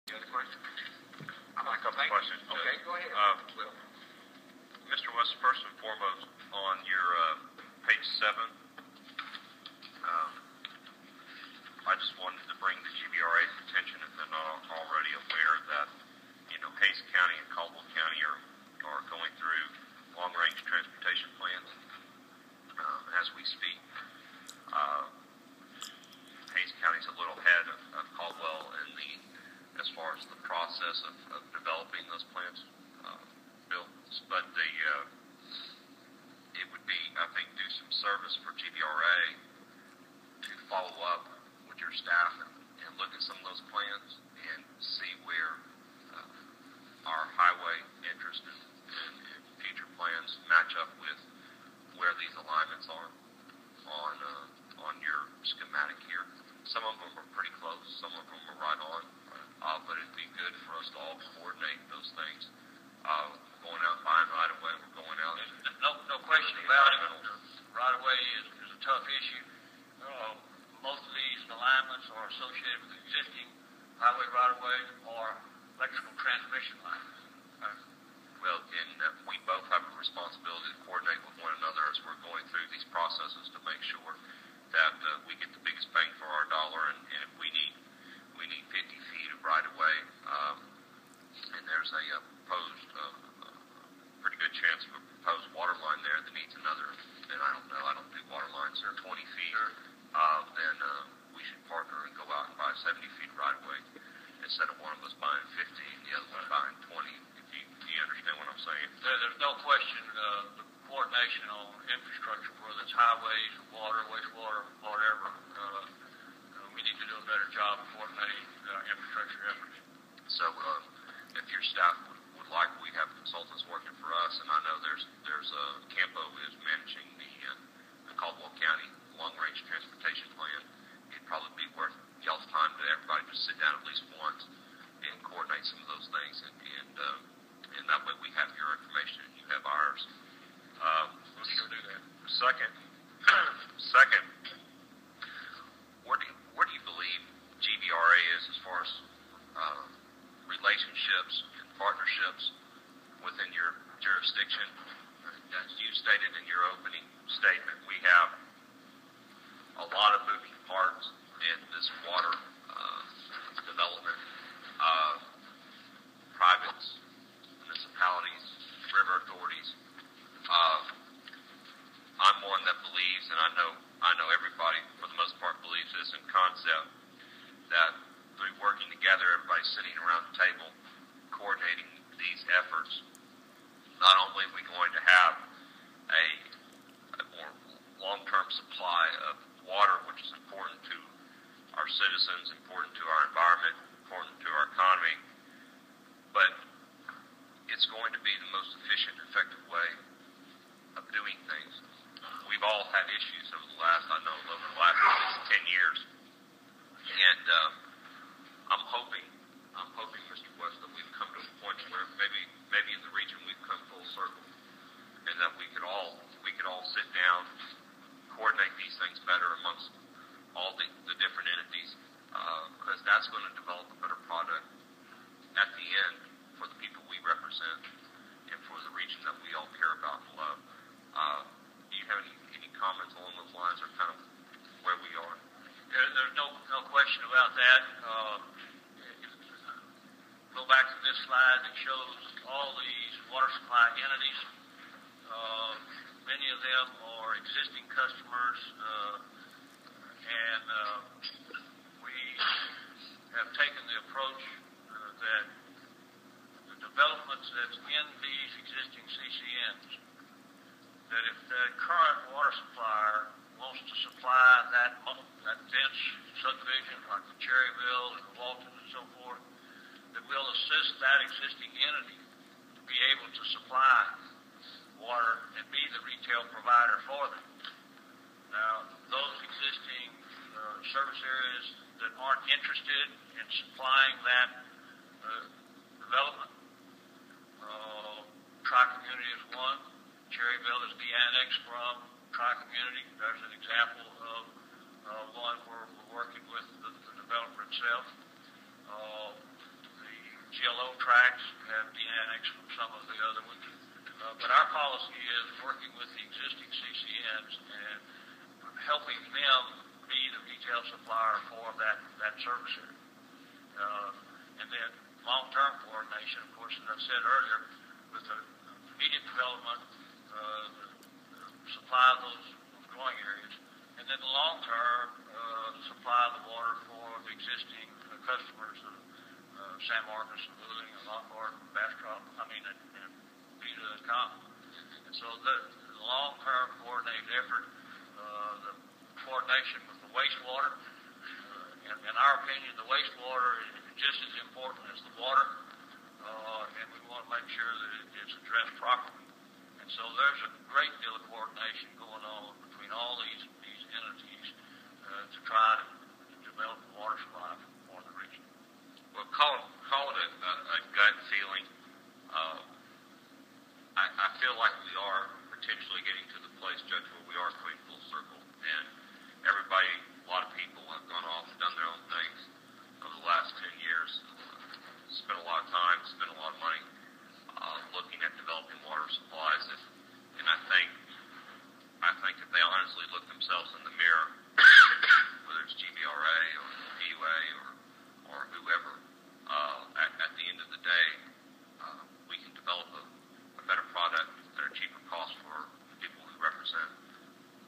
Any other questions? I have a couple questions. Okay, go ahead. Will. Mr. West, first and foremost, on your page 7, I just wanted to bring the GBRA's attention, if they're not already aware, that Hays County and Caldwell County are going through long-range transportation plans as we speak. Hays County's a little ahead of Caldwell as far as the process of developing those plans, Bill. But it would be, I think, do some service for GBRA to follow up with your staff and look at some of those plans and see where our highway interest and future plans match up with where these alignments are on your schematic here. Some of them are pretty close, some of them are right on, but it'd be good for us to all coordinate those things. Going out and buying right away, we're going out. No question about it. Right away is a tough issue. Most of these alignments are associated with existing highway right of ways or electrical transmission lines. Well, and we both have a responsibility to coordinate with one another as we're going through these processes to make sure that we get the biggest bang for our dollar. And if we need 50 feet of right of way, and there's a proposed, pretty good chance of a proposed water line there that needs another, and I don't know, I don't do water lines, they're 20 feet, then we should partner and go out and buy 70 feet right of way instead of one of us buying 50 and the other one buying 20. Do you understand what I'm saying? There's no question the coordination on infrastructure, whether it's highways, water, wastewater, whatever, we need to do a better job of coordinating infrastructure efforts. So if your staff would like, we have consultants working for us, and I know there's Campo is managing the Caldwell County long-range transportation plan. It'd probably be worth y'all's time to everybody just sit down at least once and coordinate some of those things, and that way we have your information and you have ours. We'll sure do that. Second, where do you believe GBRA is as far as relationships and partnerships within your jurisdiction? As you stated in your opening statement, we have a lot of moving parts in this water development. Privates, municipalities, river authorities. I'm one that believes, and I know everybody for the most part believes this in concept, that through working together, everybody sitting around the table, coordinating these efforts, not only are we going to have a more long-term supply of water, which is important to our citizens, important to our environment, important to our economy, but it's going to be the most efficient, effective way of doing things. We've all had issues over the last at least 10 years, and I'm hoping, Mr. West, that we've come to a point where maybe in the region we've come full circle, and that we could all sit down, coordinate these things better amongst all the different entities, because that's going to develop a better product at the end for the people we represent and for the region that we all care about and love. Do you have any comments along those lines, or kind of where we are? There's no question about that. Go back to this slide that shows all these water supply entities. Many of them are existing customers, and we have taken the approach that the developments that's in these existing CCNs, that if the current water supplier wants to supply that dense subdivision like the Cherryville and the Waltons and so forth, that we'll assist that existing entity to be able to supply water and be the retail provider for them. Now, those existing service areas that aren't interested in supplying that development, Tri-Community is one. Cherryville is the annex from Tri-Community. There's an example of one where we're working with the developer itself. tracks have de-annexed from some of the other ones. But our policy is working with the existing CCNs and helping them be the retail supplier for that service area. And then long-term coordination, of course, as I said earlier, with the immediate development, the supply of those growing areas, and then the long-term supply of the water for the existing customers of San Marcos and Wheeling and Lockhart and Bastrop, and Vita and Conley. And so the long-term coordinated effort, the coordination with the wastewater, in our opinion, the wastewater is just as important as the water, and we want to make sure that it's addressed properly. And so there's a great deal of coordination going on between all these entities to try to develop a water supply for the region. Well, call it a gut feeling. I feel like we are potentially getting to the place, Judge, where we are coming full circle, and everybody, a lot of people have gone off and done their own things over the last 10 years, spent a lot of time, spent a lot of money looking at developing water supplies, and I think if they honestly look themselves in the mirror, whether it's GBRA or DUA or whoever, at the end of the day, we can develop a better product at a cheaper cost for people who represent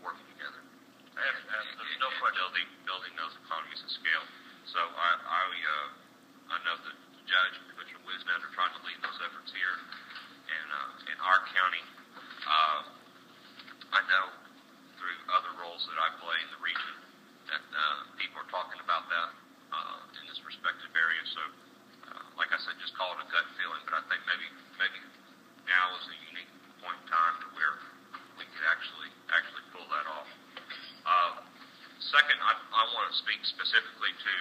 working together. There's no question. Building those economies of scale. So I know that the Judge and Commissioner Wisnet are trying to lead those efforts here in our county. I know through other roles that I play in the region that people are talking about that in this respective area. So, like I said, just call it a gut feeling. But I think maybe now is a unique point in time to where we could actually pull that off. Second, I want to speak specifically to